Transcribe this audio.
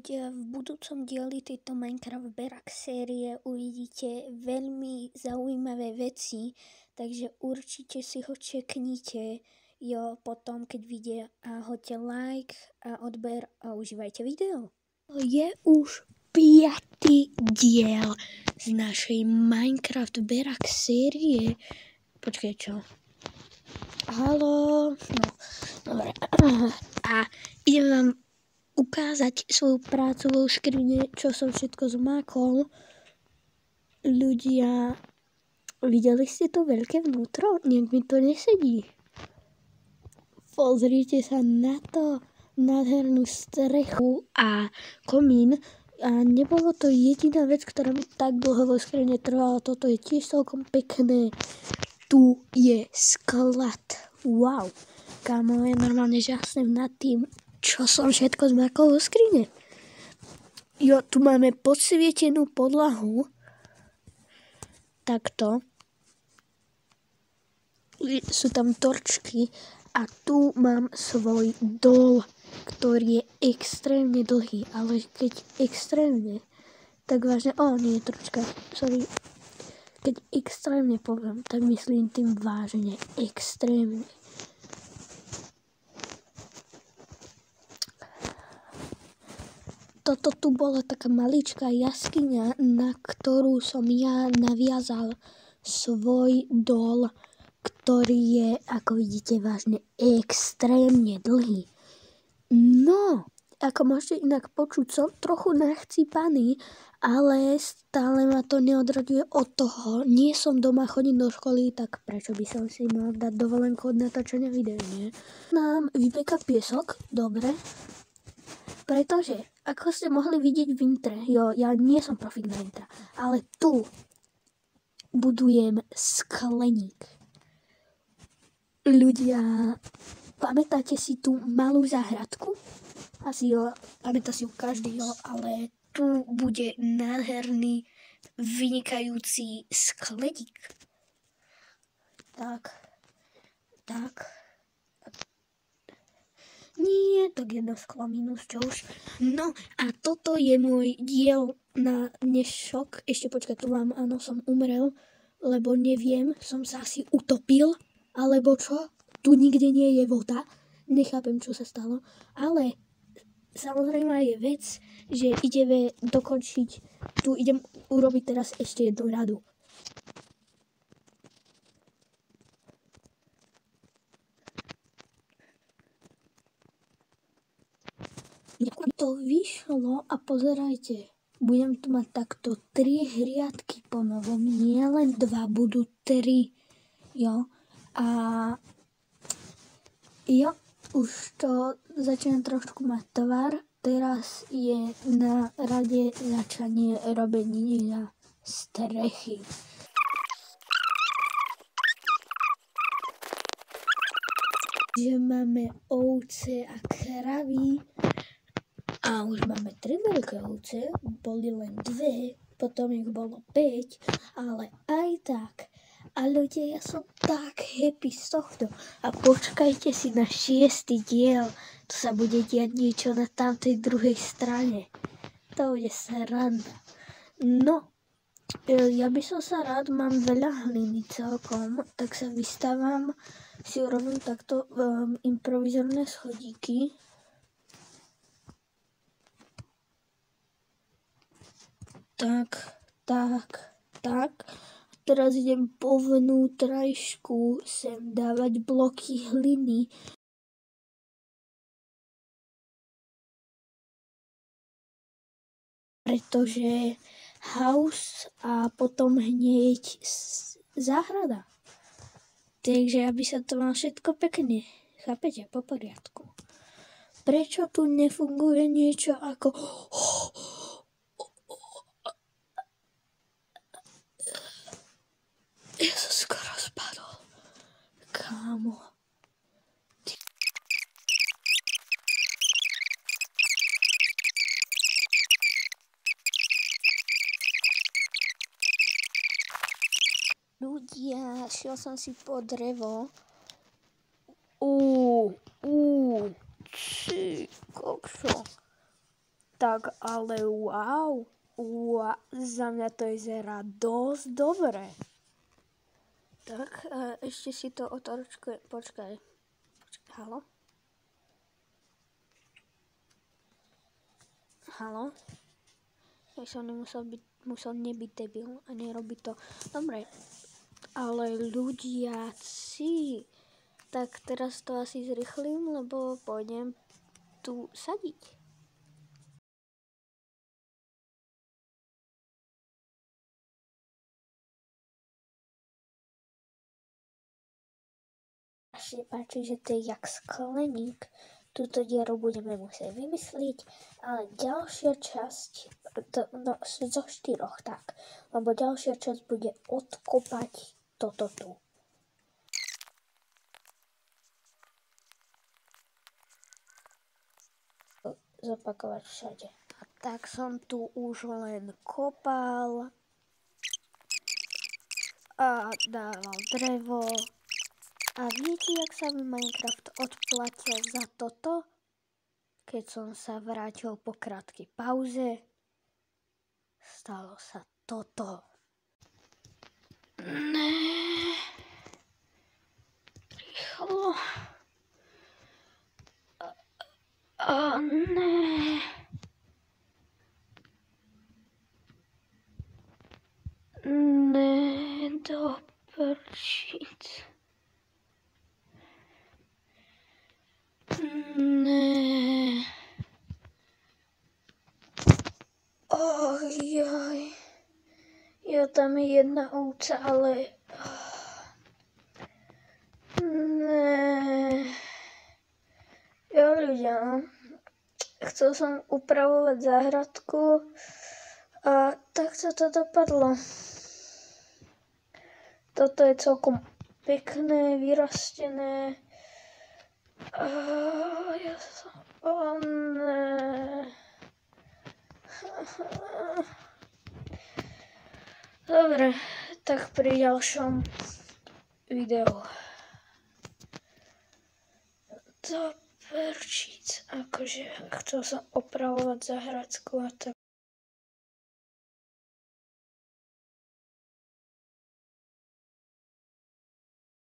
ľudia, v budúcom dieli tejto Minecraft Berak série uvidíte veľmi zaujímavé veci, takže určite si ho čeknite potom, keď vyjde, a hoďte like a odber a užívajte video. Je už 5. diel z našej Minecraft Berak série. Počkaj, čo? Haló? No, dobre. A idem vám ukázať svoju prácu vo škrine, čo som všetko zmákol. Ľudia, videli ste to veľké vnútro? Nejak mi to nesedí. Pozrite sa na to, nádhernú strechu a komín. A nebolo to jediná vec, ktorá mi tak dlho vo skrine trvala. Toto je tiež celkom pekné. Tu je sklad. Wow. Kámo, je normálne žasnem nad tým, čo som všetko zmákol vo skrine. Tu máme podsvietenú podlahu. Takto. Sú tam torčky. A tu mám svoj dol, ktorý je extrémne dlhý. Ale keď extrémne, tak vážne... nie, tročka, sorry. Keď extrémne poviem, tak myslím tým vážne, extrémne. Toto tu bola taká maličká jaskyňa, na ktorú som ja naviazal svoj dol, ktorý je, ako vidíte, vážne extrémne dlhý. No, ako môžete inak počuť, som trochu nachcípaný, ale stále ma to neodraďuje od toho. Nie som doma chodiť do školy, tak prečo by som si mal dať dovolenku od natáčania videa, nie? Nám vypeka piesok, dobre. Pretože, ako ste mohli vidieť v intre, ja nie som profík na intra, ale tu budujem skleník. Ľudia, pamätáte si tú malú záhradku? Asi pamätá si ju každý, ale tu bude nádherný, vynikajúci skleník. Tak. Nie, tak jedno sklo minus, čo už. No a toto je môj diel na dnešok. Ešte počkaj, tu vám, áno, som umrel, lebo neviem, som sa asi utopil, alebo čo? Tu nikde nie je voda. Nechápem, čo sa stalo. Ale samozrejme je vec, že ideme dokončiť, tu idem urobiť teraz ešte jednu radu. To vyšlo a pozerajte, budem tu mať takto 3 hriadky po novom, nie len 2, budú 3, a už to začína trošku mať tvar, teraz je na rade začanie robenia strechy. Že máme ovce a kravy. A už máme 3 veľké ovce, boli len 2, potom ich bolo 5, ale aj tak. A ľudia, ja som tak happy z tohto. A počkajte si na 6. diel, to sa bude diať niečo na tamtej druhej strane. To bude sranda. No, ja by som sa rád, mám veľa hliny celkom, tak sa vystavam, si urobím takto improvizorné schodíky. Tak. Teraz idem po vnútrajšku sem dávať bloky hliny. Pretože house a potom hneď záhrada. Takže aby sa to mal všetko pekne. Chápete? Po poriadku. Prečo tu nefunguje niečo ako... Ja som skoro spadol. Kámo. Ľudia, šiel som si po drevo. Ty kokšo. Tak ale wow, za mňa to vyzerá dosť dobre. Tak, ešte si to počkaj, halo? Halo? Ja som musel nebyť debil a nerobiť to. Dobre, ale ľudia, tak teraz to asi zrychlím, lebo pôjdem tu sadiť. Až páči, že to je jak skleník. Túto dieru budeme musieť vymyslieť, ale ďalšia časť, zo 4 tak, lebo ďalšia časť bude odkopať toto tu. Zopakovať všade. A tak som tu už len kopal a dával drevo. A viete, jak sa mi Minecraft odplatil za toto? Keď som sa vrátil po krátkej pauze, stalo sa toto. Rýchlo. Do prčic. Ojoj. Ja tam je jedna ovca, ale... Jo ľudia, chcel som upravovať záhradku a tak sa to dopadlo. Toto je celkom pekné, vyrastené. Dobre, tak pri ďalšom videu. Do perčíc, akože chcel som opravovať záhradku a tak.